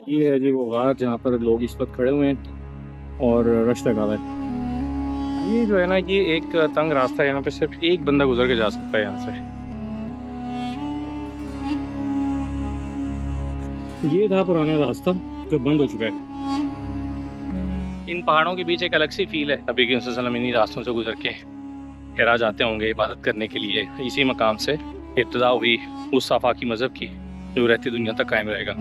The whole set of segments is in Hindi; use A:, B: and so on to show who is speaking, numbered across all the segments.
A: ये है जी वो गार जहाँ पर लोग इस वक्त खड़े हुए हैं और रश लगा हुआ है। ये जो है ना, ये एक तंग रास्ता है, यहाँ पे सिर्फ एक बंदा गुजर के जा सकता है यहाँ से। ये था पुराना रास्ता जो बंद हो चुका है। इन पहाड़ों के बीच एक अलग सी फील है। नबी करीम सल्लल्लाहु अलैहि वसल्लम इन्हीं रास्तों से गुजर के हिरा जाते होंगे इबादत करने के लिए। इसी मकाम से इब्तिदा हुई उस आफाकी मजहब की जो रहती दुनिया तक कायम रहेगा।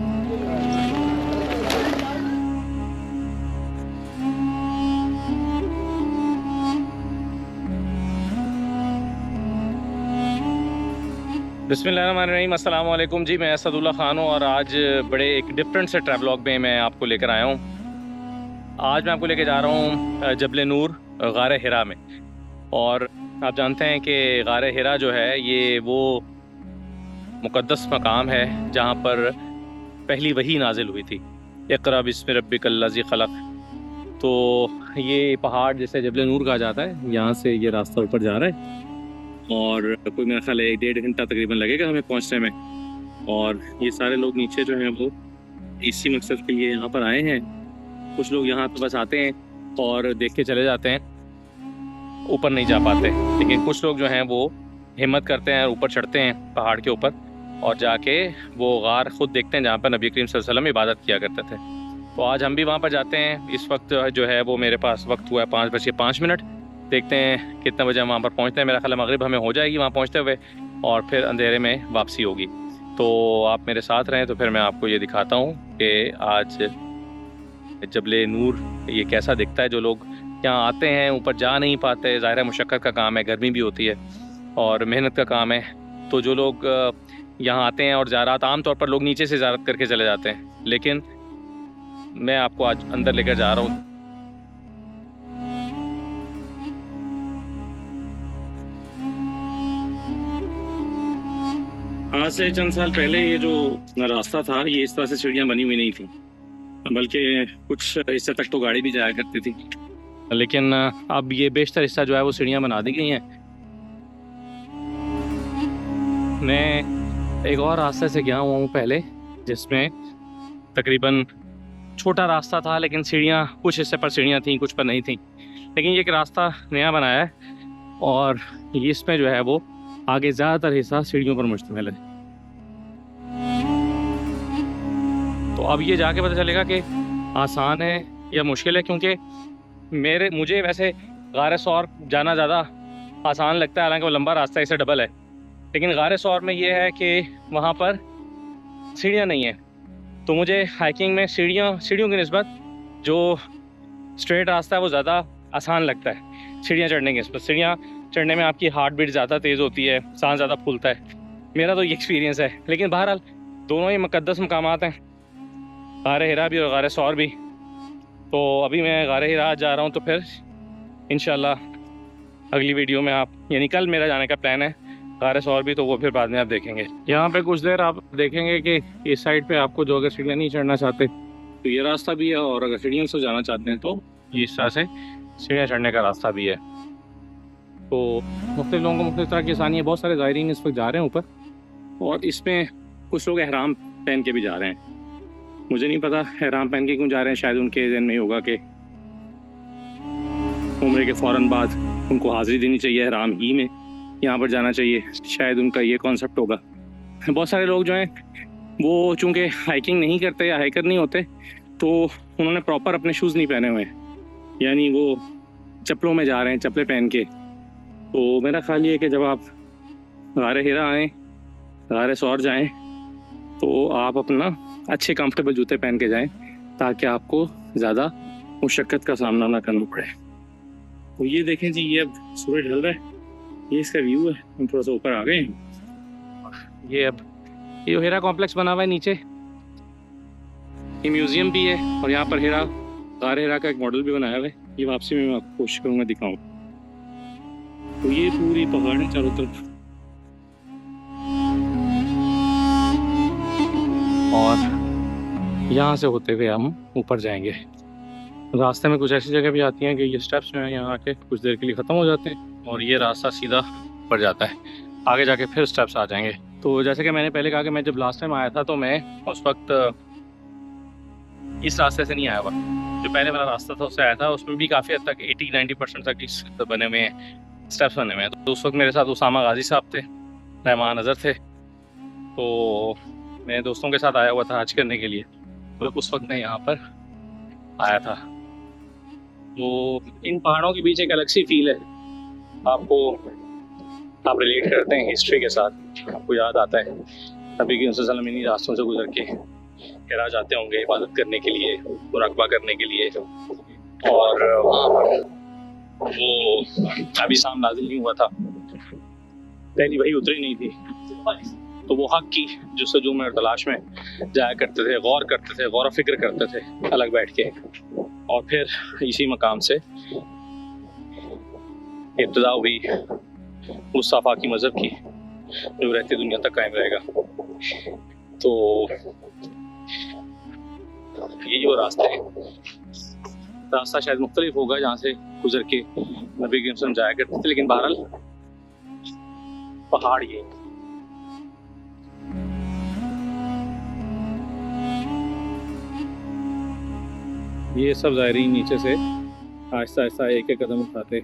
A: बिस्मिल्लाहिर्रहमानिर्रहीम, अस्सलाम वालेकुम जी। मैं असदुल्ला ख़ान हूँ और आज बड़े एक डिफरेंट से ट्रैवलॉग में मैं आपको लेकर आया हूँ। आज मैं आपको लेकर जा रहा हूँ जबल नूर, गार हिरा में। और आप जानते हैं कि गार हिरा जो है ये वो मुक़द्दस मकाम है जहाँ पर पहली वही नाजिल हुई थी, इक़रा बिस्मि रब्बिकल्लज़ी ख़लक़। तो ये पहाड़ जिसे जबल नूर कहा जाता है, यहाँ से ये रास्ता ऊपर जा रहा है और कोई मेरा ख्याल है 1.5 घंटा तकरीबन लगेगा हमें पहुंचने में। और ये सारे लोग नीचे जो हैं वो इसी मकसद के लिए यहाँ पर आए हैं। कुछ लोग यहाँ पे बस आते हैं और देख के चले जाते हैं, ऊपर नहीं जा पाते। लेकिन कुछ लोग जो हैं वो हिम्मत करते हैं, ऊपर चढ़ते हैं पहाड़ के ऊपर और जाके वो गार खुद देखते हैं जहाँ पर नबी करीम सल्लल्लाहु अलैहि वसल्लम इबादत किया करते थे। तो आज हम भी वहाँ पर जाते हैं। इस वक्त जो है वो मेरे पास वक्त हुआ है 5:05। देखते हैं कितना बजे हम वहाँ पर पहुँचते हैं। मेरा ख्याल मगरिब हमें हो जाएगी वहाँ पहुँचते हुए और फिर अंधेरे में वापसी होगी। तो आप मेरे साथ रहें तो फिर मैं आपको ये दिखाता हूँ कि आज जबल नूर ये कैसा दिखता है। जो लोग यहाँ आते हैं ऊपर जा नहीं पाते, ज़ाहिर है मुशक्क़त का काम है, गर्मी भी होती है और मेहनत का काम है। तो जो लोग यहाँ आते हैं और ज़ारात, आम तौर पर लोग नीचे से ज़ारत करके चले जाते हैं, लेकिन मैं आपको आज अंदर लेकर जा रहा हूँ। आज से चंद साल पहले ये जो रास्ता था ये इस तरह से सीढ़ियाँ बनी हुई नहीं थी, बल्कि कुछ हिस्से तक तो गाड़ी भी जाया करती थी। लेकिन अब ये बेशतर हिस्सा जो है वो सीढ़ियाँ बना दी गई हैं। मैं एक और रास्ते से गया हुआ हूँ पहले, जिसमें तकरीबन छोटा रास्ता था लेकिन सीढ़ियाँ, कुछ हिस्से पर सीढ़ियाँ थीं कुछ पर नहीं थीं। लेकिन ये एक रास्ता नया बनाया है और ये इसमें जो है वो आगे ज़्यादातर हिस्सा सीढ़ियों पर मुश्तमिल है। तो अब ये जाके पता चलेगा कि आसान है या मुश्किल है, क्योंकि मुझे वैसे गार सौर जाना ज़्यादा आसान लगता है, हालांकि वो लंबा रास्ता है, इससे डबल है। लेकिन गार सौर में ये है कि वहाँ पर सीढ़ियाँ नहीं हैं, तो मुझे हाइकिंग में सीढ़ियों की निस्बत जो स्ट्रेट रास्ता है वो ज़्यादा आसान लगता है सीढ़ियाँ चढ़ने की निस्बत। सीढ़ियाँ चढ़ने में आपकी हार्ट बीट ज़्यादा तेज़ होती है, सांस ज़्यादा फूलता है। मेरा तो ये एक्सपीरियंस है। लेकिन बहरहाल दोनों ही मुक़द्दस मकामात हैं, गार हिरा भी और गार सौर भी। तो अभी मैं गार हिरा जा रहा हूँ, तो फिर इंशाल्लाह अगली वीडियो में आप, यानी कल मेरा जाने का प्लान है गार सौर भी, तो वो फिर बाद में आप देखेंगे। यहाँ पे कुछ देर आप देखेंगे कि इस साइड पे आपको जो अगर सीढ़ियाँ नहीं चढ़ना चाहते तो ये रास्ता भी है, और अगर सीढ़ियों से जाना चाहते हैं तो ये इस तरह से सीढ़ियाँ चढ़ने का रास्ता भी है। तो मुख्तलिफ लोगों को मुख्तलिफ तरह की आसानी है। बहुत सारे ज़ायरीन इस वक्त जा रहे हैं ऊपर, और इसमें कुछ लोग एहराम पहन के भी जा रहे हैं। मुझे नहीं पता एहराम पहन के क्यों जा रहे हैं, शायद उनके ज़हन में होगा कि उम्रे के फ़ौरन बाद उनको हाज़िरी देनी चाहिए, एहराम ही में यहाँ पर जाना चाहिए, शायद उनका ये कॉन्सेप्ट होगा। बहुत सारे लोग जो हैं वो चूँकि हाइकिंग नहीं करते या हाइकर नहीं होते, तो उन्होंने प्रॉपर अपने शूज़ नहीं पहने हुए हैं, यानी वो चप्पलों में जा रहे हैं, चप्पलें पहन के। तो मेरा ख्याल ये है कि जब आप गार हिरा आएँ, गार सौर जाएँ, तो आप अपना अच्छे कंफर्टेबल जूते पहन के जाएं, ताकि आपको ज़्यादा मुशक्क़त का सामना ना करना पड़े। तो ये देखें जी, ये अब सूरज ढल रहा है, ये इसका व्यू है। हम थोड़ा सा ऊपर आ गए हैं। ये अब ये हिरा कॉम्प्लेक्स बना हुआ है नीचे, ये म्यूज़ियम भी है, और यहाँ पर गार हिरा का एक मॉडल भी बनाया हुआ है। ये वापसी में मैं आपको कोशिश करूँगा दिखाऊँ। तो ये पूरी पहाड़ है चारों तरफ, और यहाँ से होते हुए हम ऊपर जाएंगे। रास्ते में कुछ ऐसी जगह भी आती हैं कि ये स्टेप्स जो हैं यहाँ आके कुछ देर के लिए ख़त्म हो जाते हैं और ये रास्ता सीधा ऊपर जाता है, आगे जाके फिर स्टेप्स आ जाएंगे। तो जैसे कि मैंने पहले कहा कि मैं जब लास्ट टाइम आया था तो मैं उस वक्त इस रास्ते से नहीं आया हुआ। जो पहले वाला रास्ता था उससे आया था, उसमें भी काफ़ी हद तक 80-90% तक इस बने हुए हैं, स्टेप्स बने हुए हैं। तो उस वक्त मेरे साथ उसामा गाजी साहब थे, रहमान नज़र थे। तो मैं दोस्तों के साथ आया हुआ था हज करने के लिए, तो उस वक्त मैं यहाँ पर आया था। तो इन पहाड़ों के बीच एक अलग सी फील है। आपको आप रिलेट करते हैं हिस्ट्री के साथ, आपको याद आता है नबी की वसल्लम इन्हीं रास्तों से गुजर के हिरा जाते होंगे इबादत करने के लिए, मुराकबा करने के लिए। और वहाँ पर वो अभी शाम नाजिल नहीं हुआ था, पहली वही उतरी नहीं थी, तो वो हक की जुस्तजू में और तलाश में जाया करते थे, गौर करते थे, गौर फिक्र करते थे अलग बैठ के। और फिर इसी मकाम से इब्तिदा हुई उस आफाकी मज़हब की जो रहती दुनिया तक कायम रहेगा। तो यही वो रास्ता है। रास्ता शायद मुख्तलिफ होगा जहाँ से गुजर के नबी के वसल्लम जाया करते थे, लेकिन बहरहाल पहाड़ ये सब ज़ायरीन नीचे से आहिस्ता आहिस्ता एक एक कदम उठाते।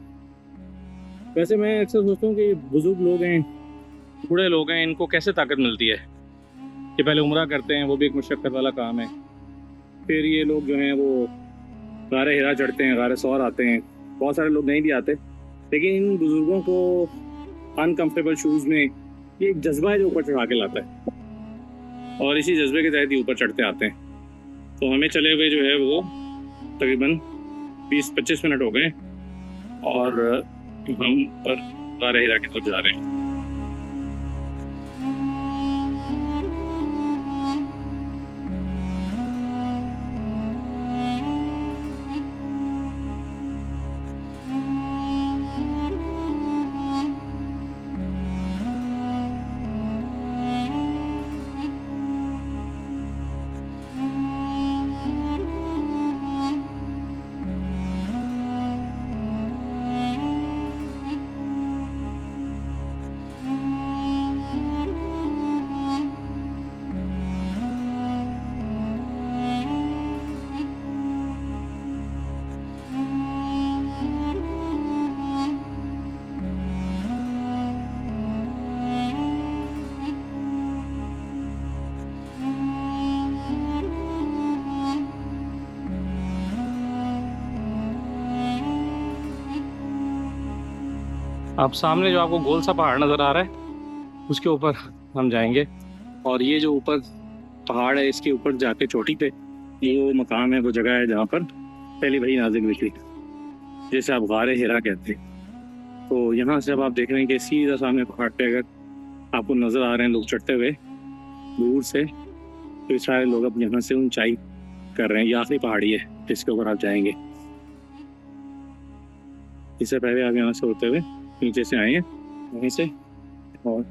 A: वैसे मैं अक्सर सोचता हूँ कि बुजुर्ग लोग हैं, बूढ़े लोग हैं, इनको कैसे ताकत मिलती है कि पहले उम्रा करते हैं, वो भी एक मुशक्क़त वाला काम है। फिर ये लोग जो हैं वो गारे हिरा चढ़ते हैं, गारे सौर आते हैं। बहुत सारे लोग नहीं भी आते, लेकिन इन बुज़ुर्गों को अनकम्फर्टेबल शूज़ में ये एक जज्बा है जो ऊपर चढ़ा के लाता है, और इसी जज्बे के तहत ही ऊपर चढ़ते आते हैं। तो हमें चले हुए जो है वो तकरीबन 20-25 मिनट हो गए और हम पर गारे हिरा की तरफ जा रहे हैं। अब सामने जो आपको गोल सा पहाड़ नज़र आ रहा है उसके ऊपर हम जाएंगे, और ये जो ऊपर पहाड़ है इसके ऊपर जाके चोटी पे ये वो मकाम है, वो जगह है जहाँ पर पहली वही नाज़िल हुई थी, जैसे आप गारे हिरा कहते हैं। तो यहाँ से अब आप देख रहे हैं कि सीधा सामने पहाड़ पे अगर आपको नज़र आ रहे हैं लोग चढ़ते हुए दूर से, तो सारे लोग अब यहाँ से ऊंचाई कर रहे हैं। ये आखिरी पहाड़ी है जिसके ऊपर आप जाएंगे। इससे पहले आप यहाँ से होते हुए नीचे से आए हैं वहीं से, और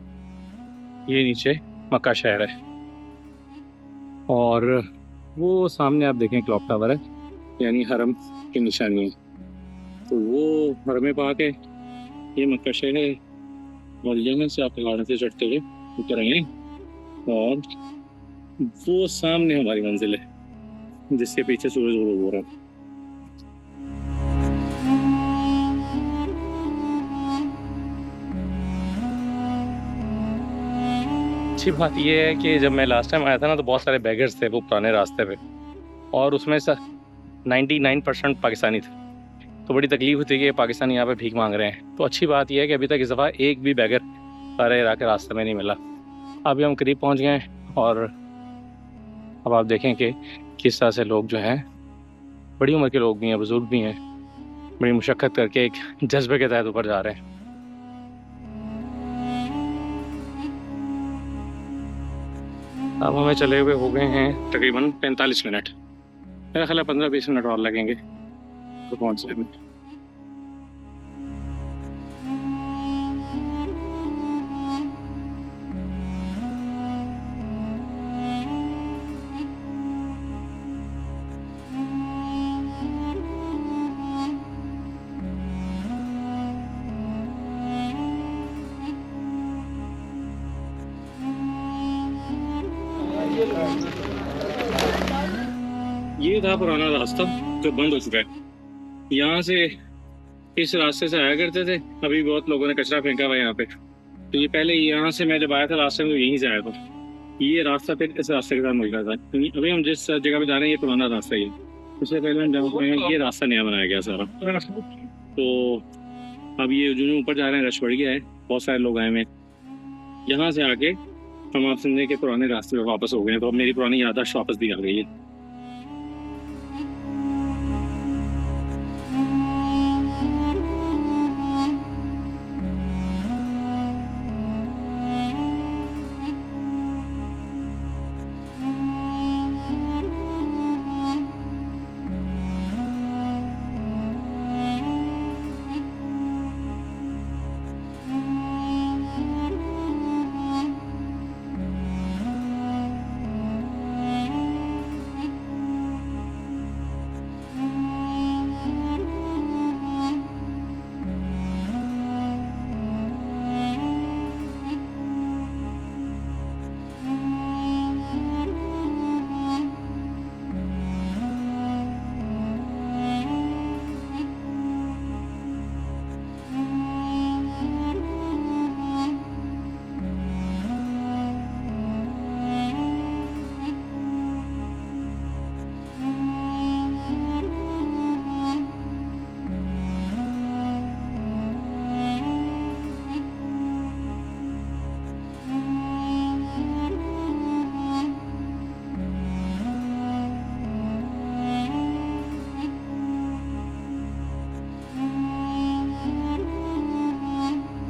A: ये नीचे मक्का शहर है, और वो सामने आप देखें क्लॉक टावर है, यानी हरम की निशानी है। तो वो हरम पाक है, ये मक्का शहर है, और यहाँ से आप पहाड़ से चढ़ते हुए ऊपर आएंगे, और वो सामने हमारी मंजिल है जिसके पीछे सूरज गुरूब हो रहा है। अच्छी बात यह है कि जब मैं लास्ट टाइम आया था ना तो बहुत सारे बैगर्स थे वो पुराने रास्ते पे, और उसमें से 99% पाकिस्तानी थे। तो बड़ी तकलीफ होती है कि पाकिस्तानी यहाँ पे भीख मांग रहे हैं। तो अच्छी बात यह है कि अभी तक इस दफ़ा एक भी बैगर सारे इराक़ के रास्ते में नहीं मिला। अभी हम करीब पहुँच गए हैं, और अब आप देखें कि किस तरह से लोग जो हैं, बड़ी उम्र के लोग भी हैं, बुज़ुर्ग भी हैं, बड़ी मुशक्क़त करके एक जज्बे के तहत ऊपर जा रहे हैं। अब हमें चले हुए हो गए हैं तकरीबन 45 मिनट, मेरा ख्याल है 15-20 मिनट और लगेंगे तो पहुँचने में। ये था पुराना रास्ता जो बंद हो चुका है। यहाँ से इस रास्ते से आया करते थे, अभी बहुत लोगों ने कचरा फेंका हुआ है यहाँ पे। तो ये पहले यहाँ से मैं जब आया था लास्ट टाइम तो यहीं से आया था। ये रास्ता फिर इस रास्ते के साथ मिल रहा था, क्योंकि अभी हम जिस जगह पे जा रहे हैं ये पुराना रास्ता ही है। उससे पहले हम जहाँ पे हैं, ये रास्ता नया बनाया गया सारा। तो अब ये जो ऊपर जा रहे हैं रश बढ़ गया है, बहुत सारे लोग आए हुए हैं। यहाँ से आके हम आप सुनने के पुराने रास्ते पे वापस हो गए हैं, तो अब मेरी पुरानी याददाश्त वापस भी आ गई है।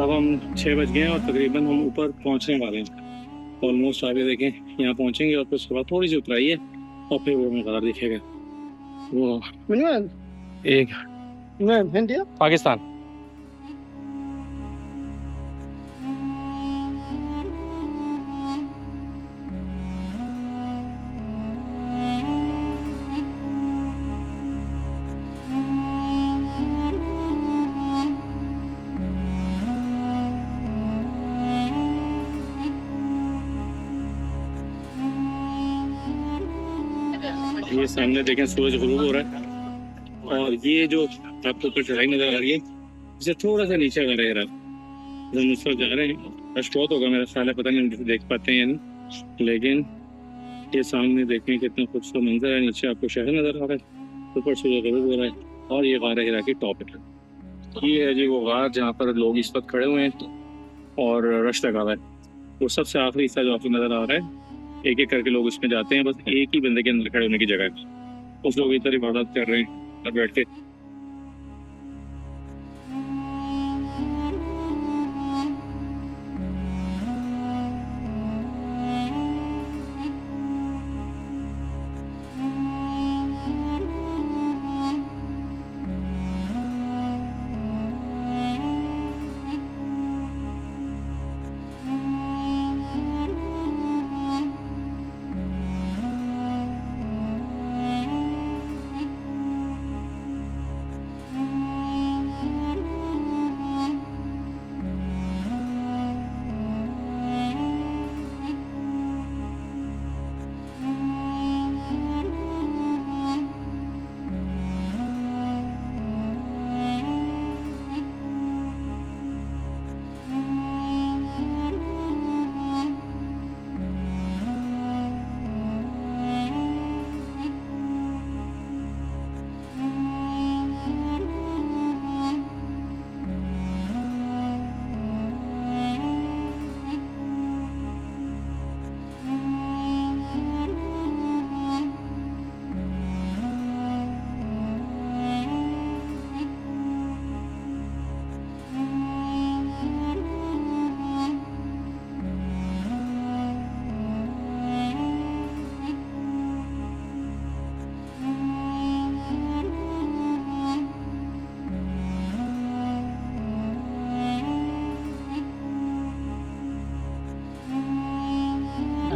A: अब हम 6 बज गए हैं और तकरीबन हम ऊपर पहुंचने वाले हैं। ऑलमोस्ट आगे देखें, यहाँ पहुंचेंगे और फिर उसके बाद थोड़ी सी उतराई है और फिर वो मज़ार दिखेगा। वो एक पाकिस्तान। ये सामने देखें सूरज गुरूब हो रहा है और ये जो आपको ऊपर चढ़ाई नजर आ रही है इसे थोड़ा सा नीचे अगर रह रहा हम उस पर जा रहे हैं। रश बहुत होगा मेरा ख्याल है, पता नहीं हम देख पाते हैं या नहीं, लेकिन ये सामने देखें कितना खूबसूरत मंजर है। नीचे आपको शहर नजर आ रहा है, ऊपर सूरज गुरूब हो रहा है और ये गार हिरा की टॉप है। ये है जी वो गार जहाँ पर लोग इस वक्त खड़े हुए हैं और रश लगा हुआ है। वो सबसे आखिरी हिस्सा जो आपको नजर आ रहा है, एक एक करके लोग उसमें जाते हैं, बस एक ही बंदे के अंदर खड़े होने की जगह है। कुछ लोग इधर इबादत कर रहे हैं बैठ के।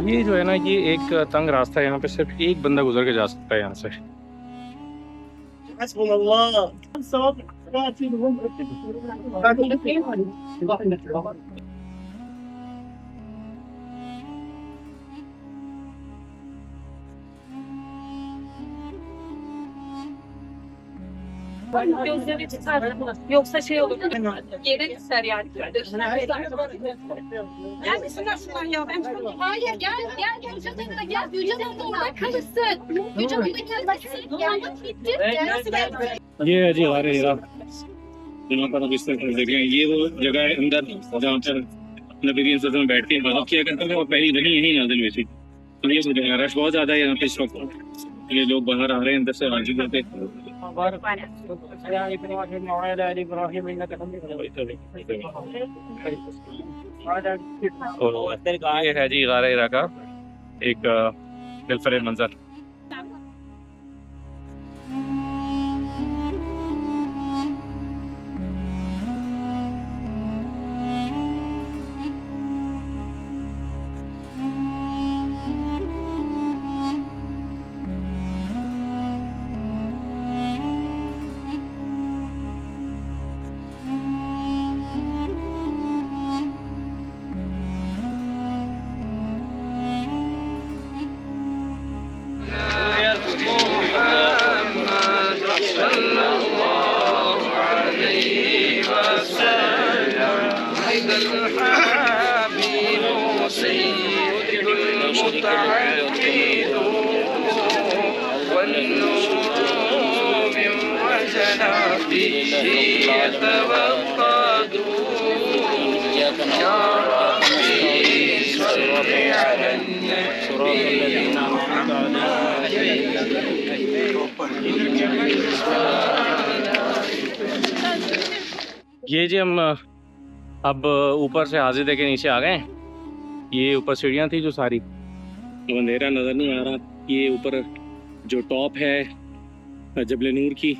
A: ये जो है ना, ये एक तंग रास्ता है, यहाँ पे सिर्फ एक बंदा गुजर के जा सकता है यहाँ से।
B: Gözleri çıkar. Yoksa şey olur. Yere ister yani. Gel misinler şunlar ya? Hayır gel. Vücudunda gel. Vücudunda orada kalırsın. Vücudunda gelmesin. Yandık bitti. Nasıl geldin?
A: ये है जी हमारे हीरा जहाँ पर हम इस तरह देख रहे हैं। ये वो जगह है अंदर जहाँ पर नबी इंसान बैठ के इबादत किया करते थे और पहली वही यही नाजिल हुई थी। तो ये वो जगह रश बहुत ज्यादा है यहाँ पे इस वक्त। ये लोग बाहर आ रहे हैं अंदर से हाजिर होते ये है जी गारा हीरा का एक दिलफरेब मंजर। ये जी हम अब ऊपर से हाजिर के नीचे आ गए। ये ऊपर सीढ़ियाँ थी जो सारी, तो अंधेरा नज़र नहीं आ रहा। ये ऊपर जो टॉप है जबल नूर की,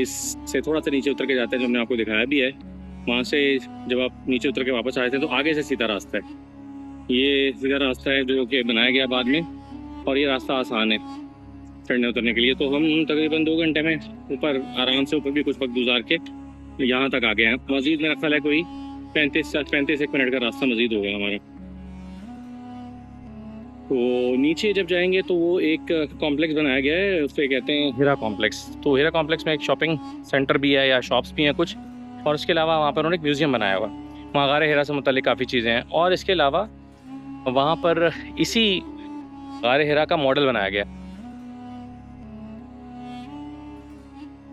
A: इससे थोड़ा सा नीचे उतर के जाते हैं, जो हमने आपको दिखाया भी है। वहाँ से जब आप नीचे उतर के वापस आए थे तो आगे से सीधा रास्ता है। ये सीधा रास्ता है जो कि बनाया गया बाद में, और ये रास्ता आसान है चढ़ने उतरने के लिए। तो हम तकरीबन 2 घंटे में ऊपर आराम से ऊपर भी कुछ वक्त गुजार के यहाँ तक आ गए हैं। मज़ीद मेरा ख्याल है कोई 35 मिनट का रास्ता मज़ीद हो गया हमारा। तो नीचे जब जाएंगे तो वो एक कॉम्प्लेक्स बनाया गया है, उसे कहते हैं हीरा कॉम्प्लेक्स। तो हीरा कॉम्प्लेक्स में एक शॉपिंग सेंटर भी है या शॉप्स भी हैं कुछ, और इसके अलावा वहाँ पर उन्होंने एक म्यूज़ियम बनाया हुआ। वहाँ गारे हीरा से मुतल्लिक़ काफ़ी चीज़ें हैं, और इसके अलावा वहाँ पर इसी गारे हीरा का मॉडल बनाया गया।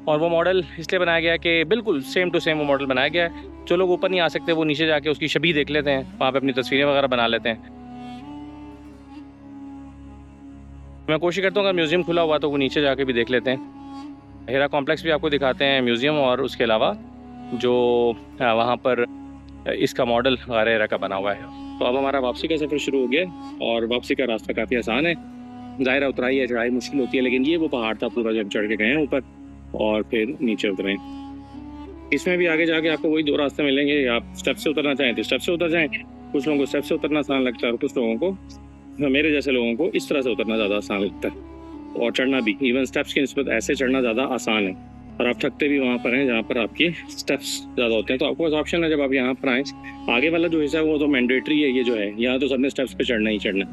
A: और वो मॉडल इसलिए बनाया गया कि बिल्कुल सेम टू सेम वो मॉडल बनाया गया है। जो लोग ऊपर नहीं आ सकते वो नीचे जाके उसकी छवि देख लेते हैं, वहाँ पे अपनी तस्वीरें वगैरह बना लेते हैं। मैं कोशिश करता हूँ अगर म्यूज़ियम खुला हुआ तो वो नीचे जाके भी देख लेते हैं। हीरा कॉम्प्लेक्स भी आपको दिखाते हैं, म्यूज़ियम, और उसके अलावा जो वहाँ पर इसका मॉडल गारे हीरा का बना हुआ है। तो अब हमारा वापसी का सफ़र शुरू हो गया, और वापसी का रास्ता काफ़ी आसान है। ज़ाहिर उतराई है, चढ़ाई मुश्किल होती है, लेकिन ये वो पहाड़ था पूरा जब चढ़ के गए हैं ऊपर और फिर नीचे उतरे। इसमें भी आगे जाके आपको वही 2 रास्ते मिलेंगे। आप स्टेप से उतरना चाहें तो स्टेप से उतर जाएं। कुछ लोगों को स्टेप से उतरना आसान लगता है, और कुछ लोगों को, मेरे जैसे लोगों को, इस तरह से उतरना ज़्यादा आसान लगता है। और चढ़ना भी इवन स्टेप्स की निस्बत ऐसे चढ़ना ज़्यादा आसान है, और आप थकते भी वहाँ पर हैं जहाँ पर आपके स्टेप्स ज़्यादा होते हैं। तो आपको ऑप्शन है जब आप यहाँ पर आएँ। आगे वाला जो हिस्सा है वो तो मैंडेटरी है, ये जो है यहाँ तो सबने स्टेप्स पे चढ़ना ही चढ़ना,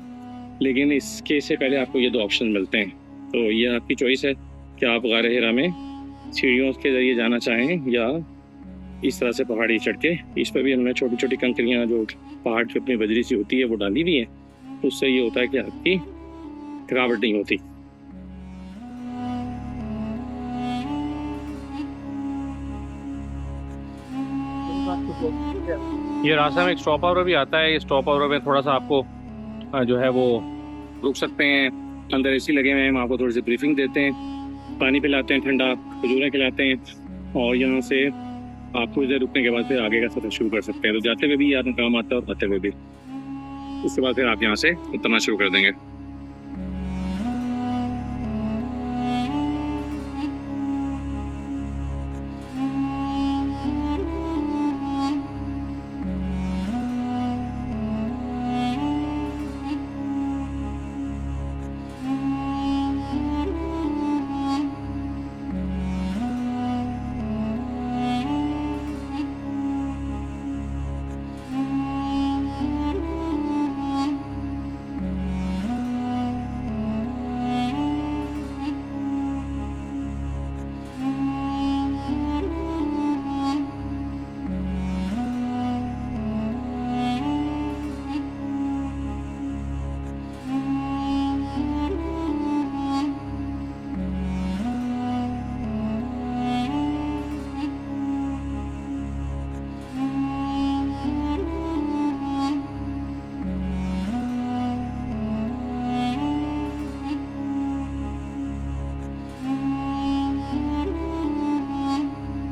A: लेकिन इसके से पहले आपको ये 2 ऑप्शन मिलते हैं। तो ये आपकी चॉइस है कि आप गारे हीरा में सीढ़ियों के ज़रिए जाना चाहें या इस तरह से पहाड़ी चढ़ के। इस पर भी हमने छोटी छोटी कंकरियाँ जो पहाड़ की अपनी बजरी सी होती है वो डाली हुई है, उससे ये होता है कि आपकी थकावट नहीं होती। ये रास्ते में एक स्टॉप ओवर भी आता है। ये स्टॉप ओवर में थोड़ा सा आपको जो है वो रुक सकते हैं। अंदर एसी लगे हुए हैं, वहाँ को थोड़ी सी ब्रीफिंग देते हैं, पानी पिलाते हैं, ठंडा खजूरें खिलाते हैं, और यहाँ से आपको इधर रुकने के बाद फिर आगे का सफर शुरू कर सकते हैं। तो जाते हुए भी याद काम आता है और आते हुए भी। उसके बाद फिर आप यहाँ से उतरना शुरू कर देंगे।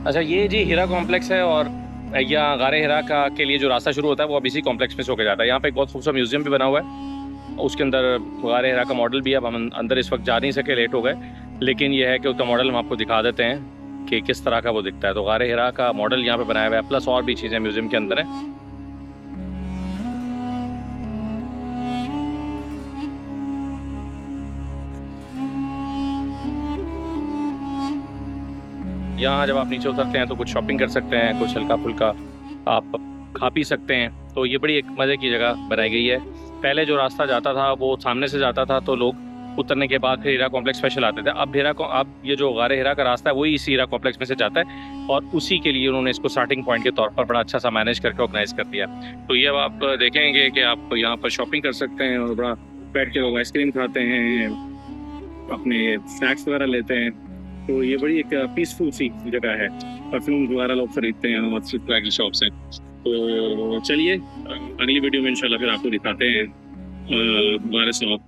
A: अच्छा, ये जी हीरा कॉम्प्लेक्स है और यहाँ गारे हिरा का के लिए जो रास्ता शुरू होता है वो अब इसी कॉम्प्लेक्स में से होकर जाता है। यहाँ पे एक बहुत खूबसूरत म्यूजियम भी बना हुआ है, उसके अंदर गारे हिरा का मॉडल भी है। अब हम अंदर इस वक्त जा नहीं सके, लेट हो गए, लेकिन यह है कि उसका मॉडल हम आपको दिखा देते हैं कि किस तरह का वो दिखता है। तो गारे हिरा का मॉडल यहाँ पे बनाया हुआ है, प्लस और भी चीज़ें म्यूजियम के अंदर हैं। यहाँ जब आप नीचे उतरते हैं तो कुछ शॉपिंग कर सकते हैं, कुछ हल्का फुल्का आप खा पी सकते हैं। तो ये बड़ी एक मज़े की जगह बनाई गई है। पहले जो रास्ता जाता था वो सामने से जाता था, तो लोग उतरने के बाद फिर हीरा कॉम्प्लेक्स स्पेशल आते थे। अब ये जो गारे हिरा का रास्ता है वही इसी हीरा कॉम्प्लेक्स में से जाता है, और उसी के लिए उन्होंने इसको स्टार्टिंग पॉइंट के तौर पर बड़ा अच्छा सा मैनेज करके ऑर्गेनाइज कर दिया। तो ये अब आप देखेंगे कि आप यहाँ पर शॉपिंग कर सकते हैं और बड़ा बैठ के लोग आइसक्रीम खाते हैं, अपने स्नैक्स वगैरह लेते हैं। तो ये बड़ी एक पीसफुल सी जगह है। परफ्यूम वगैरह लोग खरीदते हैं और इस तरह की शॉप्स हैं। तो चलिए अगली वीडियो में इंशाल्लाह फिर आपको दिखाते हैं गारे साहब।